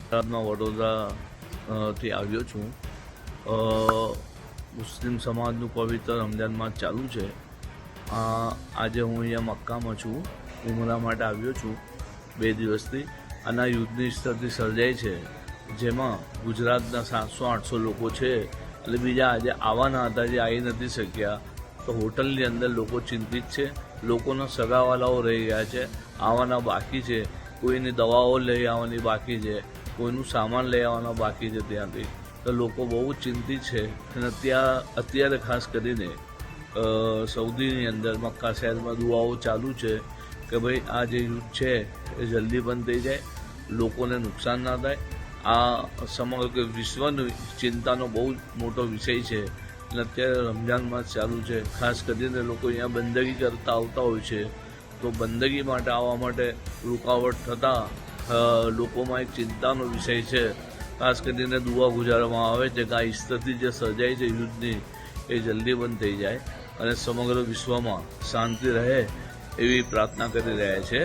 ગુજરાતમાં વડોદરા થી આવ્યો છું. મુસ્લિમ સમાજનું પવિત્ર રમજાન માસ ચાલુ છે. આજે હું અહીંયા મક્કામાં છું, ઉમરા માટે આવ્યો છું 2 દિવસથી. અને આ યુદ્ધની સ્થિતિ સર્જાઈ છે, જેમાં ગુજરાતના 700-800 લોકો છે અને બીજા આજે આવવાના હતા જે આવી નથી શક્યા. તો હોટલની અંદર લોકો ચિંતિત છે, લોકોના સગાવાલાઓ રહી ગયા છે, આવવાના બાકી છે, કોઈની દવાઓ લઈ આવવાની બાકી છે, કોઈનું સામાન લઈ આવવાના બાકી છે ત્યાંથી. તો લોકો બહુ ચિંતિત છે. અને અત્યારે ખાસ કરીને સૌદીની અંદર મક્કા શહેરમાં દુઆઓ ચાલુ છે કે ભાઈ આ જે યુદ્ધ છે એ જલ્દી બંધ થઈ જાય, લોકોને નુકસાન ના થાય. આ સમગ્ર વિશ્વની ચિંતાનો બહુ મોટો વિષય છે. અને અત્યારે રમજાન માસ ચાલુ છે, ખાસ કરીને લોકો અહીંયા બંદગી કરતા આવતા હોય છે. તો બંદગી માટે આવવા માટે રૂકાવટ થતાં લોકોમાં એક ચિંતાનો વિષય છે. ખાસ કરીને દુઆ ગુજારવામાં આવે છે કે આ સ્થિતિ જે સર્જાઈ છે યુદ્ધની એ જલ્દી બંધ થઈ જાય અને સમગ્ર વિશ્વમાં શાંતિ રહે એવી પ્રાર્થના કરી રહ્યા છે.